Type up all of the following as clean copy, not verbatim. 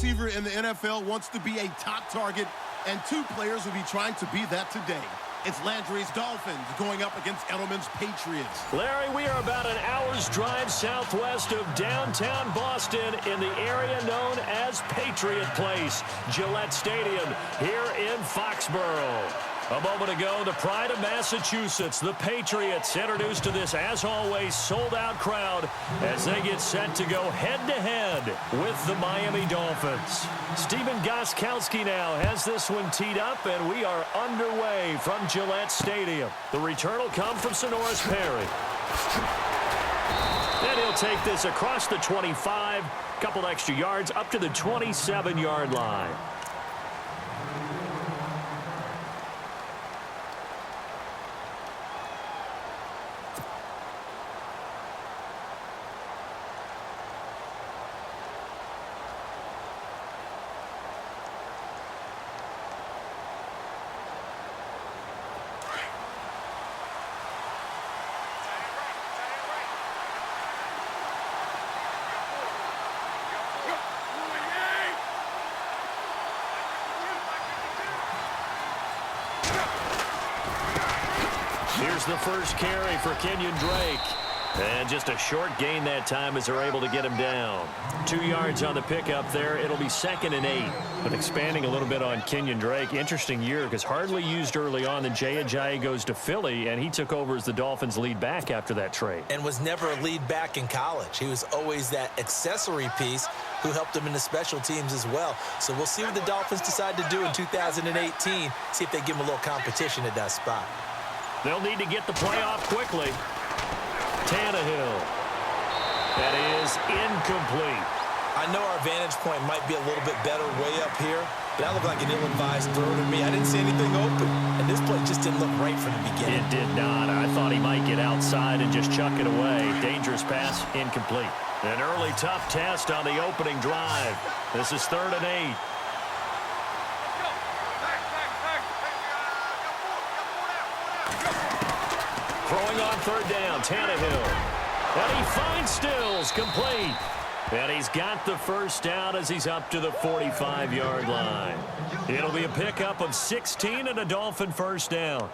Receiver in the NFL wants to be a top target, and two players will be trying to be that today. It's Landry's Dolphins going up against Edelman's Patriots. Larry, we are about an hour's drive southwest of downtown Boston in the area known as Patriot Place, Gillette Stadium here in Foxborough. A moment ago, the pride of Massachusetts, the Patriots, introduced to this, as always, sold-out crowd as they get set to go head-to-head with the Miami Dolphins. Stephen Gostkowski now has this one teed up, and we are underway from Gillette Stadium. The return will come from Sonoris Perry. And he'll take this across the 25, couple extra yards up to the 27-yard line. Here's the first carry for Kenyon Drake. And just a short gain that time as they're able to get him down. 2 yards on the pickup there. It'll be 2nd and 8. But expanding a little bit on Kenyon Drake, interesting year because hardly used early on. Then Jay Ajayi goes to Philly, and he took over as the Dolphins' lead back after that trade. And was never a lead back in college. He was always that accessory piece who helped him in the special teams as well. So we'll see what the Dolphins decide to do in 2018. See if they give him a little competition at that spot. They'll need to get the play off quickly. Tannehill. That is incomplete. I know our vantage point might be a little bit better way up here, but that looked like an ill-advised throw to me. I didn't see anything open, and this play just didn't look right from the beginning. It did not. I thought he might get outside and just chuck it away. Dangerous pass, incomplete. An early tough test on the opening drive. This is 3rd and 8. Throwing on 3rd down, Tannehill. And he finds Stills, complete. And he's got the first down as he's up to the 45-yard line. It'll be a pickup of 16 and a Dolphin first down.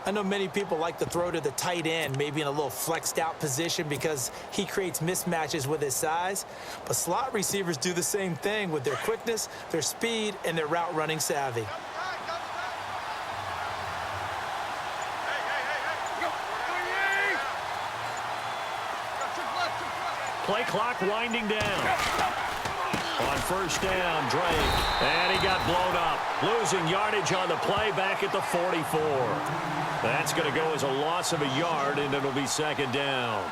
I know many people like to throw to the tight end, maybe in a little flexed out position because he creates mismatches with his size. But slot receivers do the same thing with their quickness, their speed, and their route running savvy. Play clock winding down. On 1st down, Drake. And he got blown up. Losing yardage on the play back at the 44. That's going to go as a loss of a yard, and it'll be 2nd down.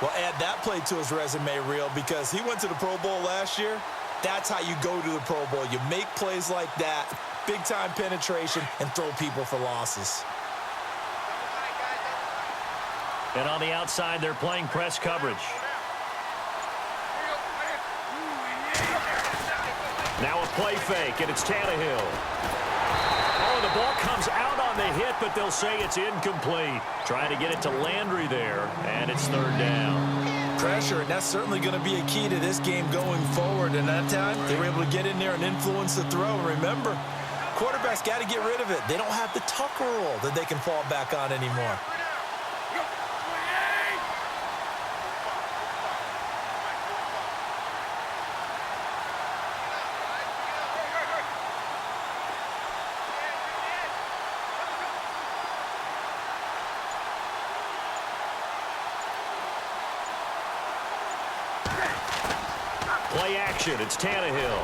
Well, add that play to his resume reel because he went to the Pro Bowl last year. That's how you go to the Pro Bowl. You make plays like that, big-time penetration, and throw people for losses. And on the outside, they're playing press coverage. Now a play fake, and it's Tannehill. Oh, the ball comes out on the hit, but they'll say it's incomplete. Trying to get it to Landry there, and it's 3rd down. Pressure, and that's certainly going to be a key to this game going forward. And that time, they were able to get in there and influence the throw. Remember, quarterbacks got to get rid of it. They don't have the Tucker rule that they can fall back on anymore. Play action, it's Tannehill.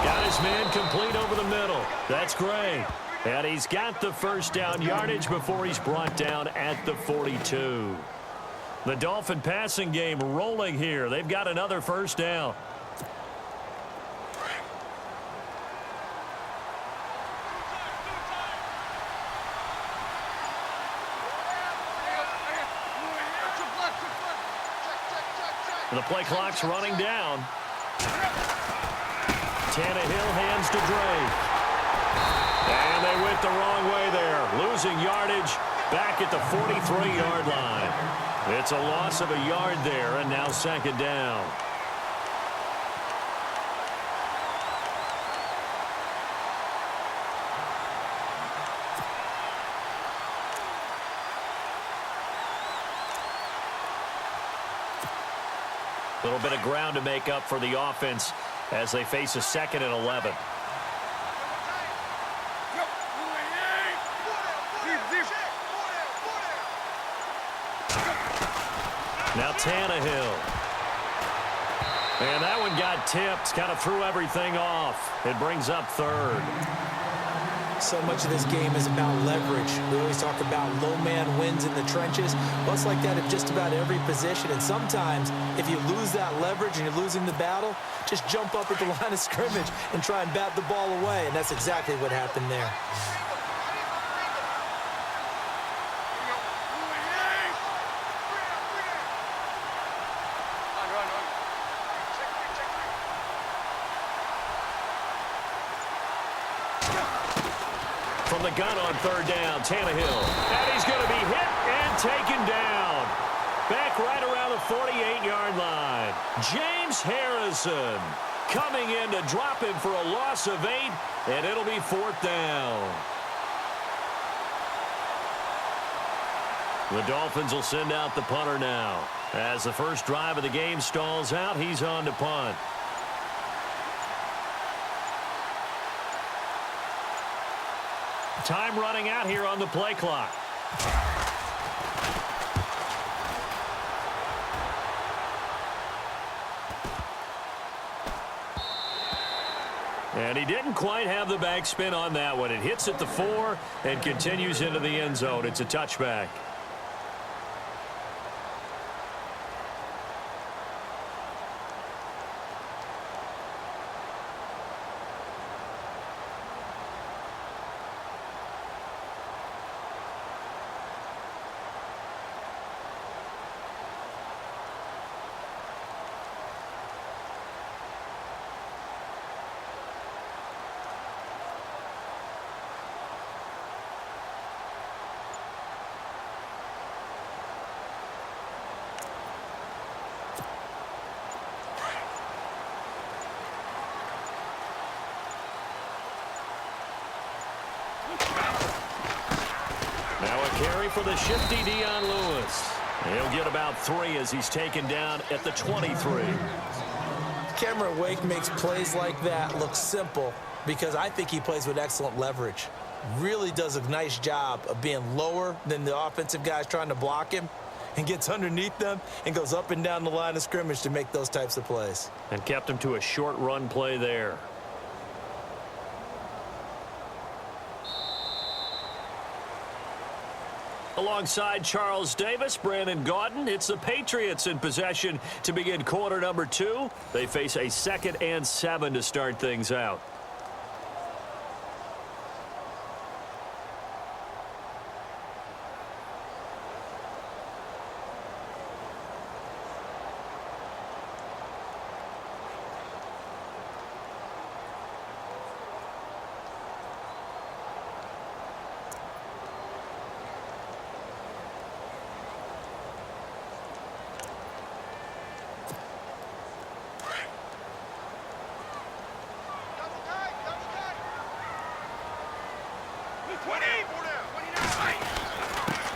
Got his man complete over the middle. That's great. And he's got the first down yardage before he's brought down at the 42. The Dolphin passing game rolling here. They've got another first down. The play clock's running down. Tannehill hands to Drake. And they went the wrong way there. Losing yardage back at the 43-yard line. It's a loss of a yard there, and now 2nd down. Little bit of ground to make up for the offense as they face a 2nd and 11. Now Tannehill. And that one got tipped, kind of threw everything off. It brings up 3rd. So much of this game is about leverage. We always talk about low man wins in the trenches. Well, it's like that at just about every position. And sometimes, if you lose that leverage and you're losing the battle, just jump up at the line of scrimmage and try and bat the ball away. And that's exactly what happened there. From the gun on 3rd down, Tannehill. And he's going to be hit and taken down. Back right around the 48-yard line. James Harrison coming in to drop him for a loss of 8, and it'll be 4th down. The Dolphins will send out the punter now. As the first drive of the game stalls out, he's on to punt. Time running out here on the play clock. And he didn't quite have the backspin on that one. It hits at the 4 and continues into the end zone. It's a touchback. Now a carry for the shifty Dion Lewis. He'll get about 3 as he's taken down at the 23. Cameron Wake makes plays like that look simple because I think he plays with excellent leverage. Really does a nice job of being lower than the offensive guys trying to block him and gets underneath them and goes up and down the line of scrimmage to make those types of plays. And kept him to a short run play there. Alongside Charles Davis, Brandon Gaudin, it's the Patriots in possession to begin quarter number 2. They face a 2nd and 7 to start things out.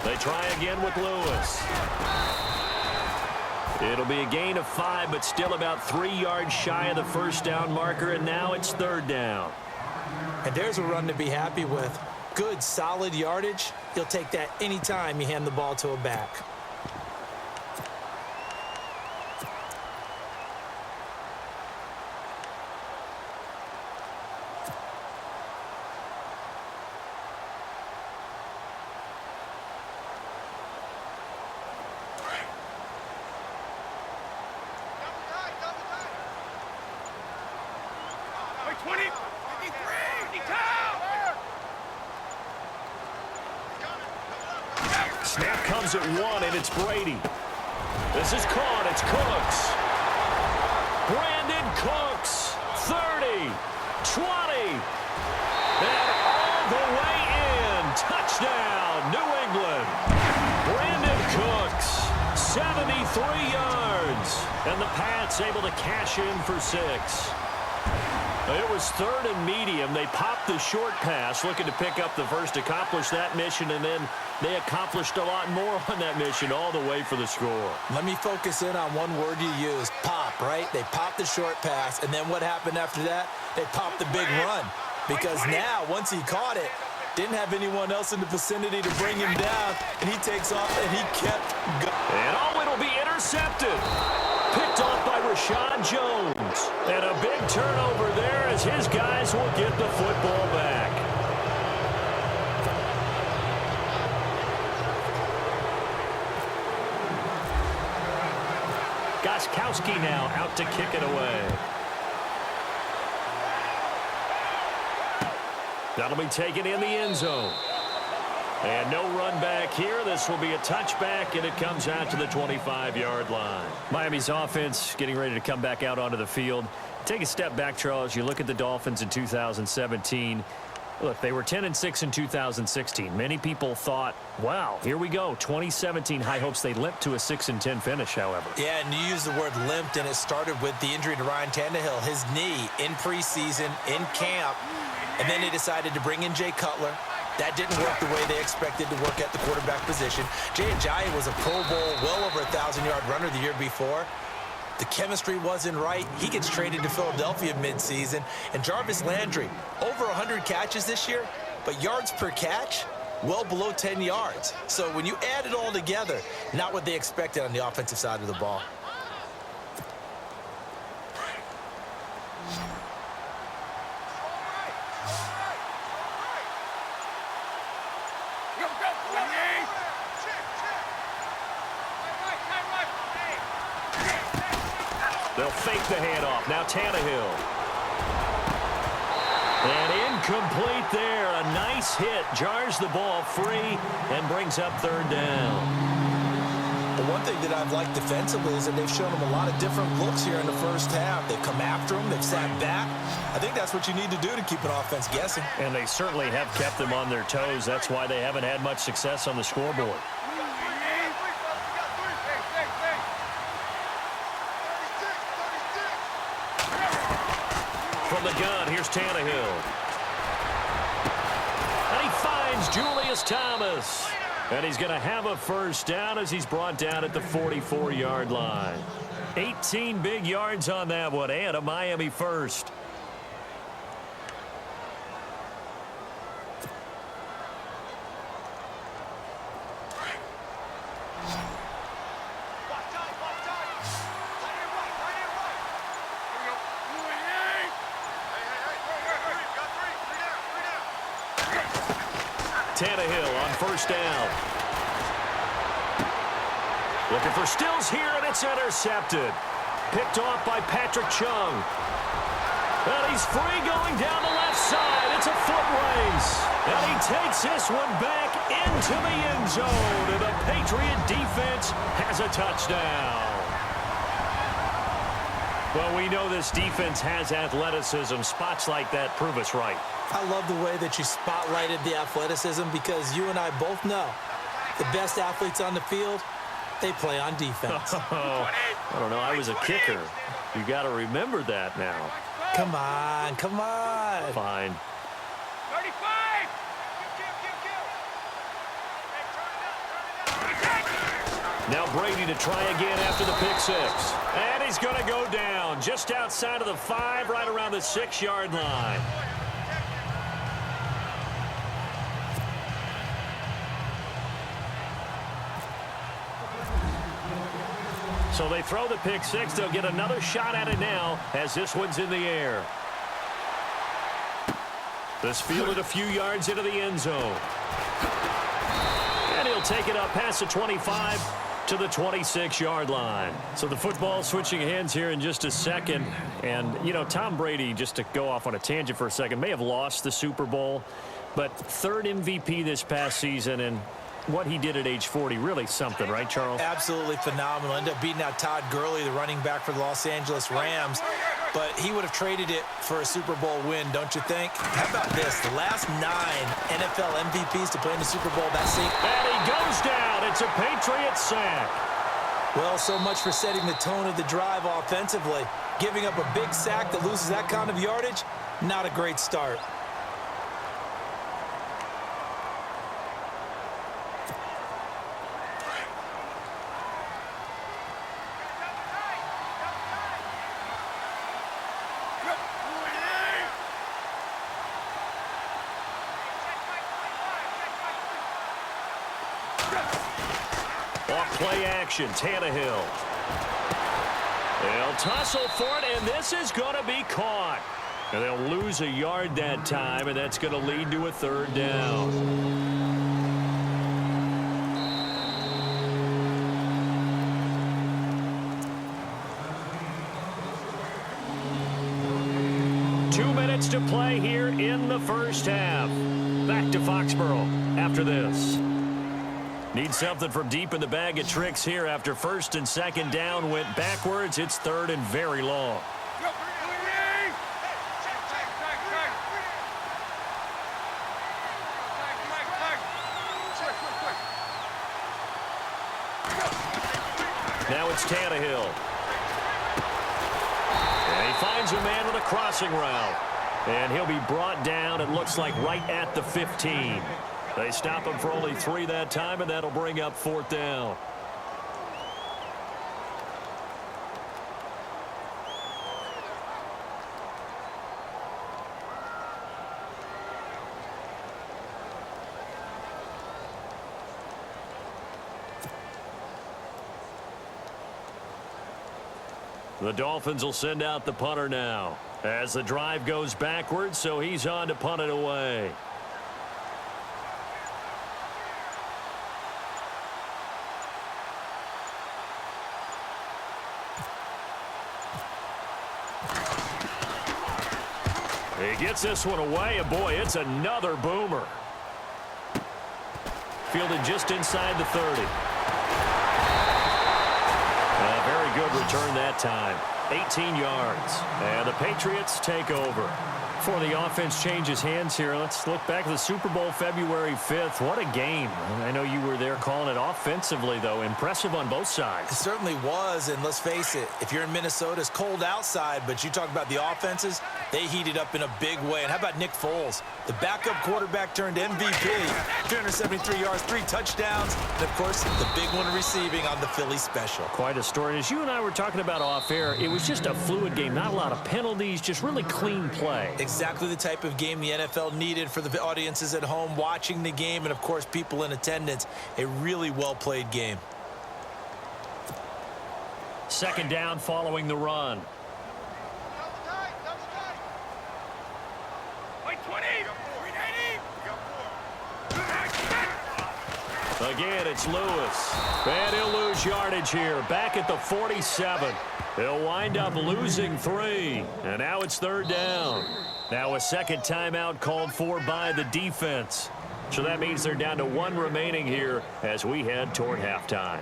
They try again with Lewis. It'll be a gain of 5, but still about 3 yards shy of the first down marker, and now it's 3rd down. And there's a run to be happy with. Good, solid yardage. You'll take that anytime you hand the ball to a back. Snap comes at 1, and it's Brady. This is caught. It's Cooks. Brandon Cooks. 30. 20. And all the way in. Touchdown, New England. Brandon Cooks. 73 yards. And the Pats able to cash in for 6. It was 3rd and medium. They popped the short pass, looking to pick up the first, accomplish that mission, and then they accomplished a lot more on that mission all the way for the score. Let me focus in on one word you used, pop, right? They popped the short pass, and then what happened after that? They popped the big run. Because now, once he caught it, didn't have anyone else in the vicinity to bring him down, and he takes off, and he kept going. And it'll be intercepted. Picked off by Rashad Jones. And a big turnover there as his guys will get the football back. Gostkowski now out to kick it away. That'll be taken in the end zone. And no run back here. This will be a touchback, and it comes out to the 25-yard line. Miami's offense getting ready to come back out onto the field. Take a step back, Charles. You look at the Dolphins in 2017. Look, they were 10-6 in 2016. Many people thought, wow, here we go. 2017 high hopes. They limped to a 6-10 finish, however. Yeah, and you used the word limped, and it started with the injury to Ryan Tannehill. His knee in preseason, in camp, and then they decided to bring in Jay Cutler. That didn't work the way they expected to work at the quarterback position. Jay Ajayi was a Pro Bowl, well over 1,000-yard runner the year before. The chemistry wasn't right. He gets traded to Philadelphia midseason. And Jarvis Landry, over 100 catches this year, but yards per catch, well below 10 yards. So when you add it all together, not what they expected on the offensive side of the ball. They'll fake the handoff. Now Tannehill. And incomplete there. A nice hit. Jars the ball free and brings up 3rd down. The one thing that I've liked defensively is that they've shown them a lot of different looks here in the first half. They've come after them. They've sat back. I think that's what you need to do to keep an offense guessing. And they certainly have kept them on their toes. That's why they haven't had much success on the scoreboard. From the gun, here's Tannehill. And he finds Julius Thomas. And he's going to have a first down as he's brought down at the 44-yard line. 18 big yards on that one, and a Miami first. Tannehill on first down. Looking for Stills here, and it's intercepted. Picked off by Patrick Chung. And he's free going down the left side. It's a foot race. And he takes this one back into the end zone. And the Patriot defense has a touchdown. Well, we know this defense has athleticism. Spots like that prove us right. I love the way that you spotlighted the athleticism because you and I both know the best athletes on the field, they play on defense. I don't know. I was a kicker. You got to remember that now. Come on, come on. Fine. 35! Now Brady to try again after the pick six. And he's going to go down just outside of the 5, right around the 6-yard line. So they throw the pick six. They'll get another shot at it now as this one's in the air. This fielded a few yards into the end zone. And he'll take it up past the 25 to the 26-yard line. So the football switching hands here in just a second. And, you know, Tom Brady, just to go off on a tangent for a second, may have lost the Super Bowl, but 3rd MVP this past season, and what he did at age 40, really something, right, Charles? Absolutely phenomenal. Ended up beating out Todd Gurley, the running back for the Los Angeles Rams. But he would have traded it for a Super Bowl win, don't you think? How about this? The last 9 NFL MVPs to play in the Super Bowl that season. And he goes down. It's a Patriot sack. Well, so much for setting the tone of the drive offensively. Giving up a big sack that loses that kind of yardage, not a great start. Off play action, Tannehill. They'll tussle for it, and this is going to be caught. And they'll lose a yard that time, and that's going to lead to a third down. To play here in the first half. Back to Foxborough after this. Need something from deep in the bag of tricks here after first and second down went backwards. It's third and very long. Now it's Tannehill. And he finds a man with a crossing route. And he'll be brought down, it looks like, right at the 15. They stop him for only 3 that time, and that'll bring up fourth down. The Dolphins will send out the punter now as the drive goes backwards, so he's on to punt it away. He gets this one away, and boy, it's another boomer. Fielded just inside the 30. A very good return that time. 18 yards. And the Patriots take over. Before the offense changes hands here, let's look back at the Super Bowl February 5th. What a game. I know you were there calling it offensively, though. Impressive on both sides. It certainly was, and let's face it, if you're in Minnesota, it's cold outside, but you talk about the offenses, they heated up in a big way. And how about Nick Foles? The backup quarterback turned MVP. 373 yards, 3 touchdowns, and, of course, the big one receiving on the Philly special. Quite a story. As you and I were talking about off air, it was just a fluid game. Not a lot of penalties, just really clean play. Exactly the type of game the NFL needed for the audiences at home watching the game and, of course, people in attendance. A really well-played game. Second down following the run. Again, it's Lewis. And he'll lose yardage here. Back at the 47. He'll wind up losing 3. And now it's third down. Now a second timeout called for by the defense. So that means they're down to 1 remaining here as we head toward halftime.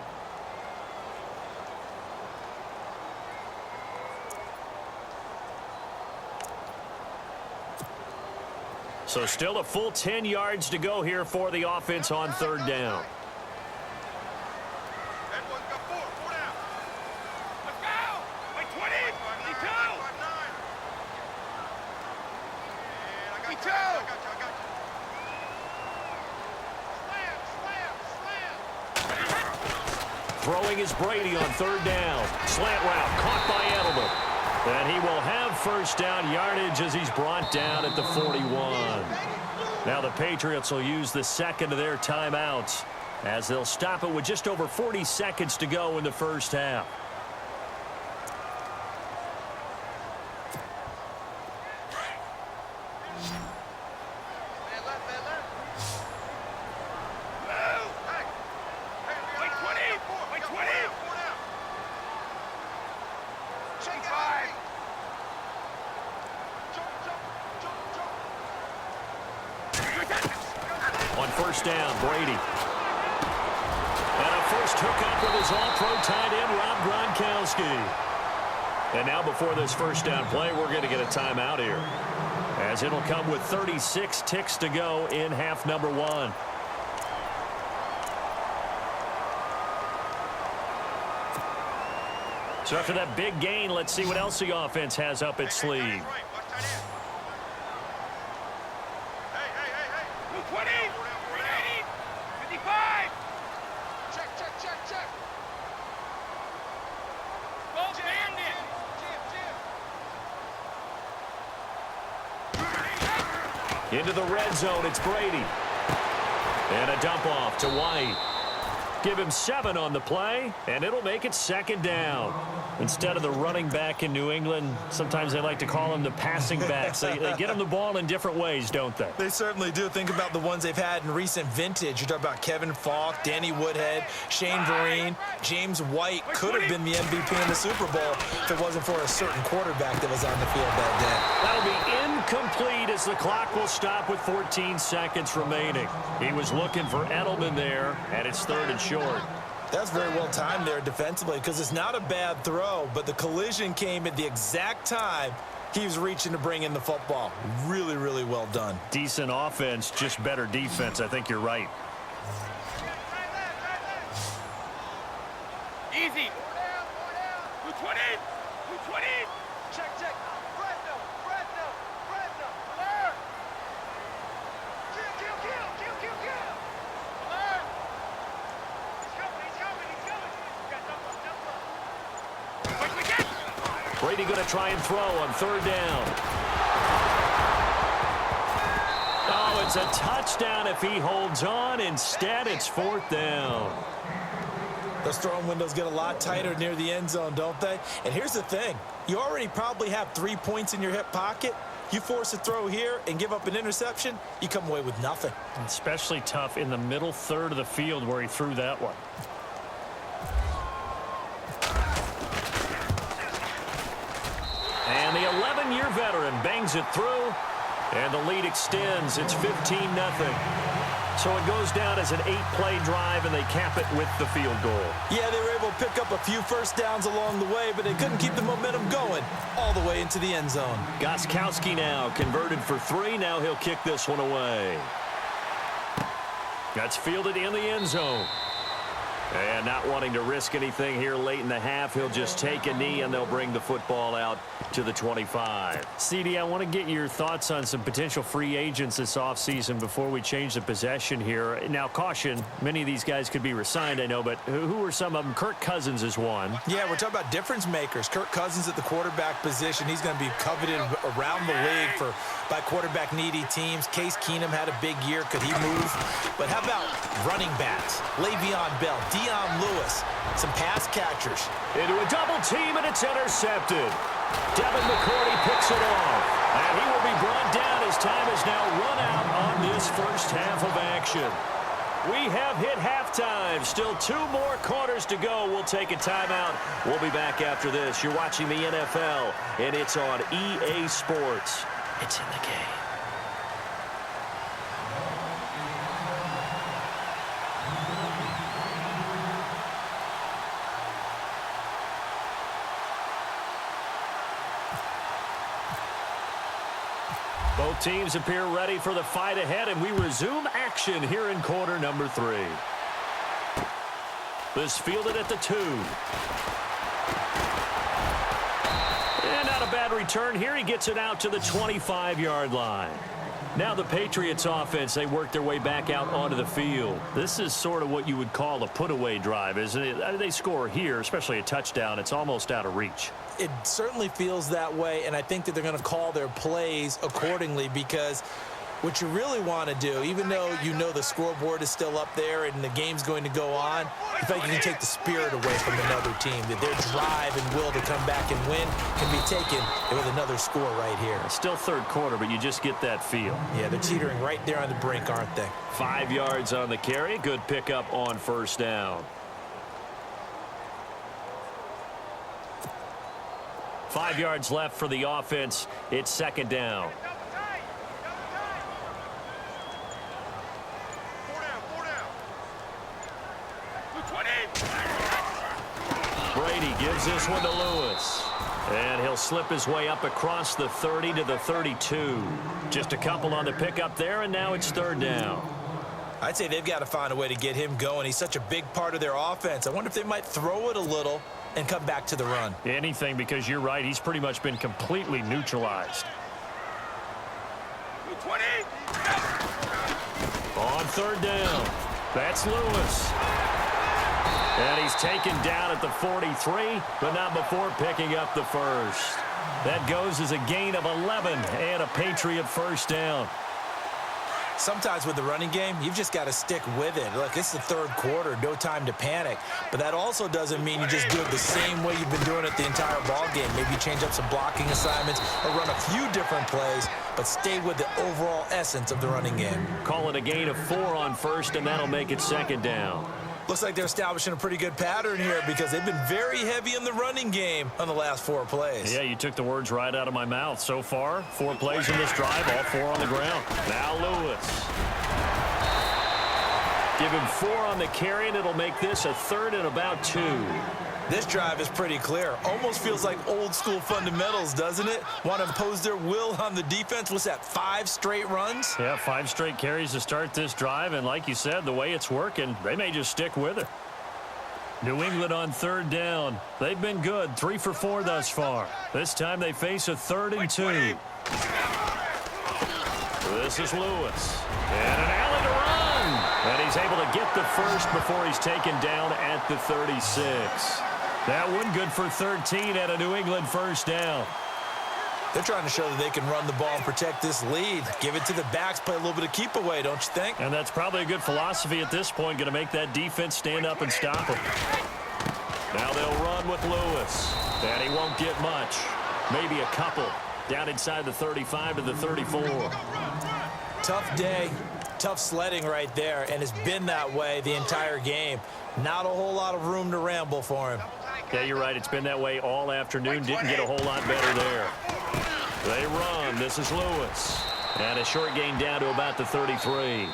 So still a full 10 yards to go here for the offense on third down. Throwing is Brady on third down. Slant route caught by Edelman. And he will have first down yardage as he's brought down at the 41. Now the Patriots will use the second of their timeouts as they'll stop it with just over 40 seconds to go in the first half. On first down, Brady. And a first hookup with his all-pro tight end, Rob Gronkowski. And now before this first down play, we're going to get a timeout here, as it'll come with 36 ticks to go in half number 1. So after that big gain, let's see what else the offense has up its sleeve. 220, 380, 55. Check. Ball bandit. Into the red zone, it's Brady. And a dump off to White. Give him 7 on the play, and it'll make it 2nd down. Instead of the running back in New England, sometimes they like to call them the passing backs. They get them the ball in different ways, don't they? They certainly do. Think about the ones they've had in recent vintage. You talk about Kevin Falk, Danny Woodhead, Shane Vereen, James White could have been the MVP in the Super Bowl if it wasn't for a certain quarterback that was on the field that day. That'll be incomplete as the clock will stop with 14 seconds remaining. He was looking for Edelman there, and it's 3rd and short. That's very well timed there defensively because it's not a bad throw, but the collision came at the exact time he was reaching to bring in the football. Really, really well done. Decent offense, just better defense. I think you're right. Easy. 220, 220. Check. Fresno. Alert. Kill. Alert. He's coming. Quickly get. Brady going to try and throw on 3rd down. Oh, it's a touchdown if he holds on. Instead, it's 4th down. Those throwing windows get a lot tighter near the end zone, don't they? And here's the thing. You already probably have 3 points in your hip pocket. You force a throw here and give up an interception, you come away with nothing. Especially tough in the middle 3rd of the field where he threw that one. And the 11-year veteran bangs it through, and the lead extends. It's 15-0. So it goes down as an 8-play drive, and they cap it with the field goal. Yeah, they were able to pick up a few first downs along the way, but they couldn't keep the momentum going all the way into the end zone. Gostkowski now converted for 3. Now he'll kick this one away. That's fielded in the end zone. And not wanting to risk anything here late in the half, he'll just take a knee, and they'll bring the football out to the 25. CD, I want to get your thoughts on some potential free agents this offseason before we change the possession here. Now, caution, many of these guys could be resigned, I know, but who are some of them? Kirk Cousins is one. Yeah, we're talking about difference makers. Kirk Cousins at the quarterback position. He's going to be coveted around the league by quarterback-needy teams. Case Keenum had a big year. Could he move? But how about running backs? Le'Veon Bell, Dion Lewis, some pass catchers. Into a double team, and it's intercepted. Devin McCourty picks it off. And he will be brought down as time is now run out on this first half of action. We have hit halftime. Still 2 more quarters to go. We'll take a timeout. We'll be back after this. You're watching the NFL, and it's on EA Sports. It's in the game. Both teams appear ready for the fight ahead, and we resume action here in quarter number 3. This fielded at the 2. And not a bad return here. He gets it out to the 25-yard line. Now the Patriots offense, they work their way back out onto the field. This is sort of what you would call a put-away drive, isn't it? They score here, especially a touchdown. It's almost out of reach. It certainly feels that way, and I think that they're going to call their plays accordingly because what you really want to do, even though you know the scoreboard is still up there and the game's going to go on, I feel like you can take the spirit away from another team, that their drive and will to come back and win can be taken with another score right here. Still 3rd quarter, but you just get that feel. Yeah, they're teetering right there on the brink, aren't they? 5 yards on the carry. Good pickup on 1st down. 5 yards left for the offense. It's 2nd down. Brady gives this one to Lewis. And he'll slip his way up across the 30 to the 32. Just a couple on the pickup there, and now it's 3rd down. I'd say they've got to find a way to get him going. He's such a big part of their offense. I wonder if they might throw it a little and come back to the run. Anything, because you're right. He's pretty much been completely neutralized. 20. On third down, that's Lewis. And he's taken down at the 43, but not before picking up the first. That goes as a gain of 11 and a Patriot first down. Sometimes with the running game, you've just got to stick with it. Look, it's the third quarter, no time to panic. But that also doesn't mean you just do it the same way you've been doing it the entire ball game. Maybe change up some blocking assignments or run a few different plays, but stay with the overall essence of the running game. Call it a gain of 4 on first, and that'll make it second down. Looks like they're establishing a pretty good pattern here because they've been very heavy in the running game on the last 4 plays. Yeah, you took the words right out of my mouth. So far, 4 plays in this drive, all 4 on the ground. Now Lewis. Give him 4 on the carry, and it'll make this a third and about 2. This drive is pretty clear. Almost feels like old school fundamentals, doesn't it? Want to impose their will on the defense. What's that, 5 straight runs? Yeah, 5 straight carries to start this drive, and like you said, the way it's working, they may just stick with it. New England on third down. They've been good, 3 for 4 thus far. This time they face a 3rd and 2. This is Lewis. And an alley to run. And he's able to get the first before he's taken down at the 36. That one good for 13 at a New England first down. They're trying to show that they can run the ball and protect this lead. Give it to the backs, play a little bit of keep away, don't you think? And that's probably a good philosophy at this point, going to make that defense stand up and stop him. Now they'll run with Lewis. And he won't get much. Maybe a couple. Down inside the 35 to the 34. Tough day, tough sledding right there, and it's been that way the entire game. Not a whole lot of room to ramble for him. Yeah, you're right. It's been that way all afternoon. Didn't get a whole lot better there. They run. This is Lewis. And a short gain down to about the 33.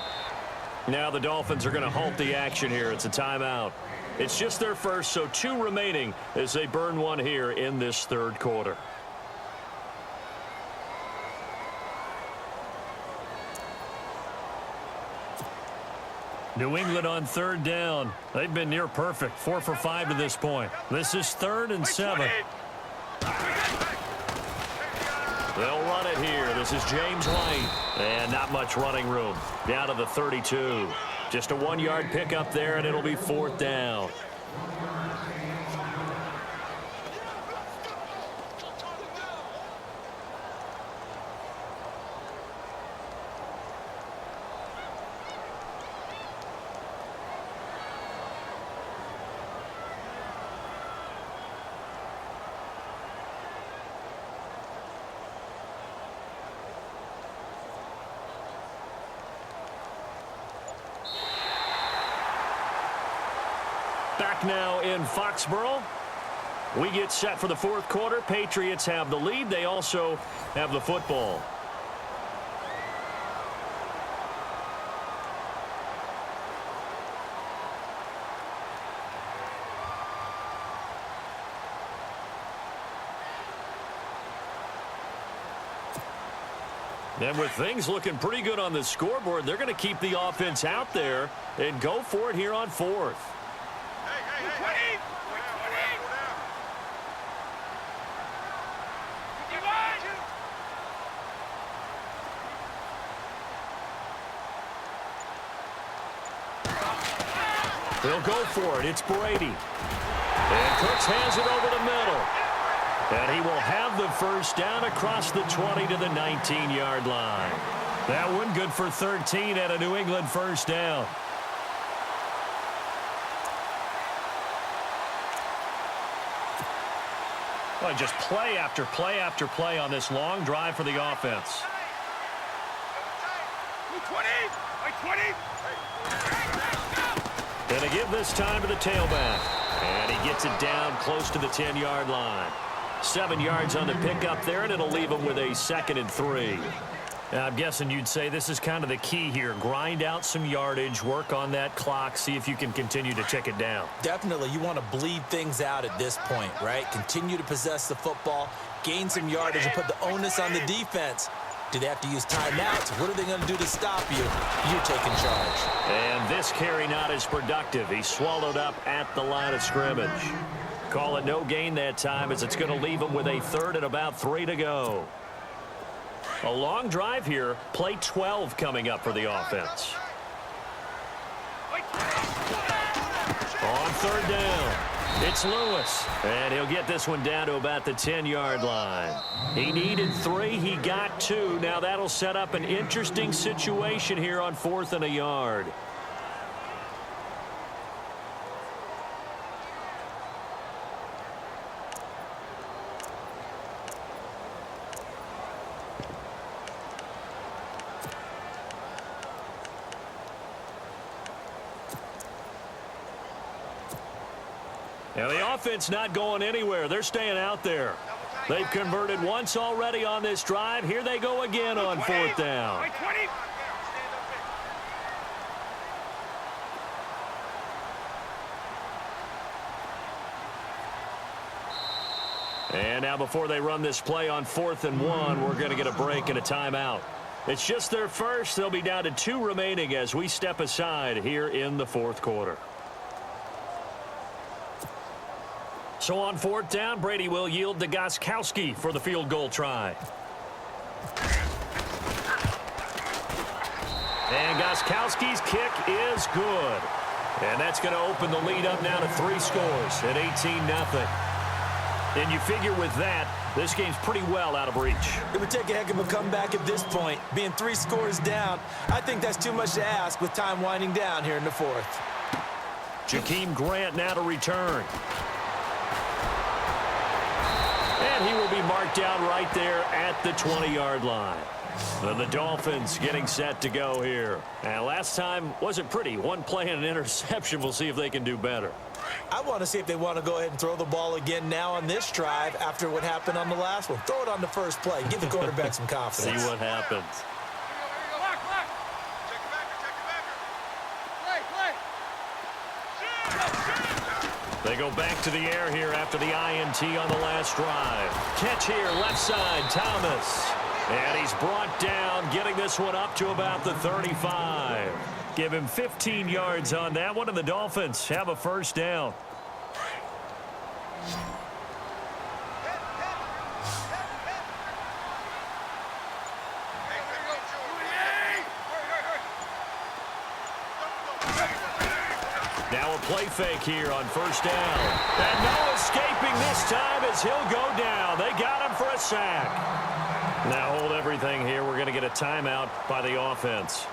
Now the Dolphins are going to halt the action here. It's a timeout. It's just their first, so 2 remaining as they burn one here in this third quarter. New England on third down. They've been near perfect, 4 for 5 to this point. This is 3rd and 7. They'll run it here. This is James White. And not much running room. Down to the 32. Just a 1-yard pickup there, and it'll be 4th down. Back now in Foxborough. We get set for the 4th quarter. Patriots have the lead. They also have the football. And with things looking pretty good on the scoreboard, they're going to keep the offense out there and go for it here on 4th. They'll go for it. It's Brady. And Cooks has it over the middle. And he will have the first down across the 20 to the 19-yard line. That one good for 13 at a New England first down. Well, just play after play after play on this long drive for the offense. 20! 20! And to give this time to the tailback. And he gets it down close to the 10-yard line. 7 yards on the pickup there, and it'll leave him with a 2nd and 3. Now, I'm guessing you'd say this is kind of the key here. Grind out some yardage, work on that clock, see if you can continue to tick it down. Definitely, you want to bleed things out at this point, right? Continue to possess the football, gain some yardage, and put the onus on the defense. Do they have to use timeouts? What are they going to do to stop you? You're taking charge. And this carry not as productive. He swallowed up at the line of scrimmage. Call it no gain that time as it's going to leave them with a third and about 3 to go. A long drive here. Play 12 coming up for the offense. On third down, it's Lewis, and he'll get this one down to about the 10-yard line. He needed 3. He got 2. Now that'll set up an interesting situation here on 4th and a yard. Now the offense not going anywhere. They're staying out there. They've converted once already on this drive. Here they go again on 4th down. And now before they run this play on 4th and 1, we're going to get a break and a timeout. It's just their first. They'll be down to 2 remaining as we step aside here in the 4th quarter. So on 4th down, Brady will yield to Gostkowski for the field goal try. And Gostkowski's kick is good. And that's going to open the lead up now to 3 scores at 18-0. And you figure with that, this game's pretty well out of reach. It would take a heck of a comeback at this point. Being 3 scores down, I think that's too much to ask with time winding down here in the 4th. Jakeem Grant now to return. And he will be marked down right there at the 20-yard line. And the Dolphins getting set to go here. And last time wasn't pretty. 1 play and an interception. We'll see if they can do better. I want to see if they want to go ahead and throw the ball again now on this drive after what happened on the last one. Throw it on the first play. Give the quarterback some confidence. See what happens. They go back to the air here after the INT on the last drive. Catch here, left side, Thomas. And he's brought down, getting this one up to about the 35. Give him 15 yards on that one, and the Dolphins have a first down. Now a play fake here on first down. And no escaping this time as he'll go down. They got him for a sack. Now hold everything here. We're going to get a timeout by the offense.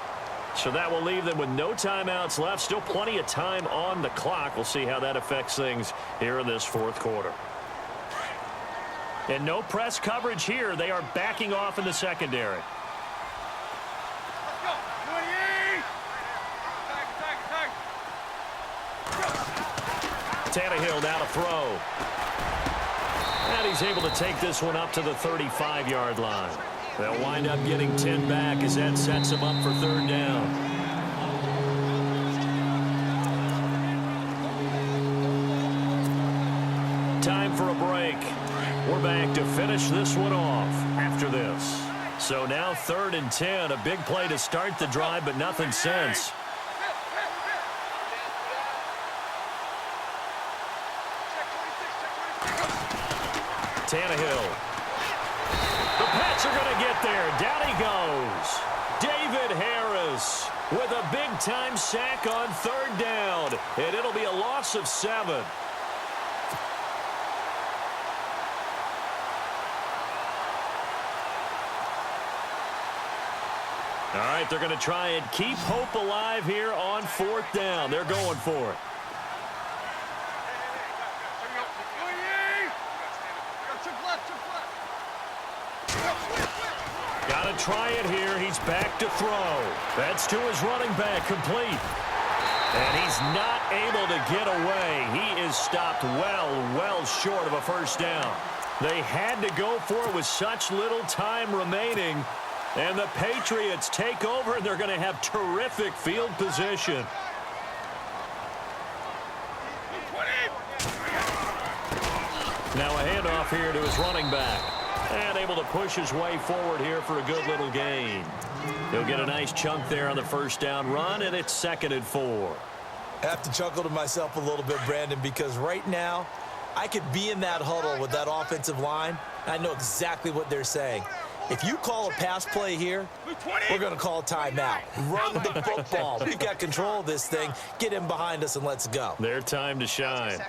So that will leave them with no timeouts left. Still plenty of time on the clock. We'll see how that affects things here in this 4th quarter. And no press coverage here. They are backing off in the secondary. Tannehill now to throw. And he's able to take this one up to the 35-yard line. They'll wind up getting 10 back as that sets them up for 3rd down. Time for a break. We're back to finish this one off after this. So now 3rd and 10. A big play to start the drive, but nothing since. Tannehill. The Pats are going to get there. Down he goes. David Harris with a big-time sack on 3rd down. And it'll be a loss of 7. All right, they're going to try and keep hope alive here on 4th down. They're going for it. Got to try it here. He's back to throw. That's to his running back, complete. And he's not able to get away. He is stopped well short of a first down. They had to go for it with such little time remaining. And the Patriots take over, and they're going to have terrific field position. Now a handoff here to his running back. And able to push his way forward here for a good little gain. He'll get a nice chunk there on the first down run, and it's 2nd and 4. I have to chuckle to myself a little bit, Brandon, because right now, I could be in that huddle with that offensive line. I know exactly what they're saying. If you call a pass play here, we're going to call timeout. Run the football. We've got control of this thing. Get in behind us and let's go. Their time to shine.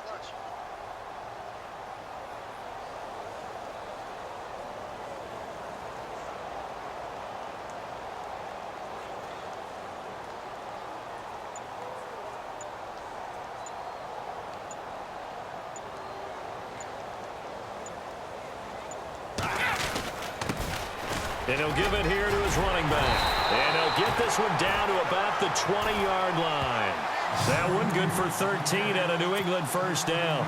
And he'll give it here to his running back. And he'll get this one down to about the 20-yard line. That one good for 13 and a New England first down.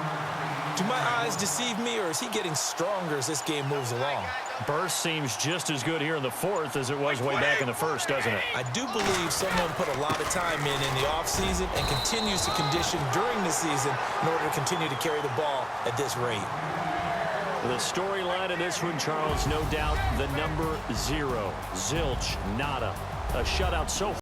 Do my eyes deceive me, or is he getting stronger as this game moves along? Burst seems just as good here in the fourth as it was way back in the first, doesn't it? I do believe someone put a lot of time in the offseason and continues to condition during the season in order to continue to carry the ball at this rate. The storyline in this one, Charles, no doubt the number 0. Zilch, nada. A shutout so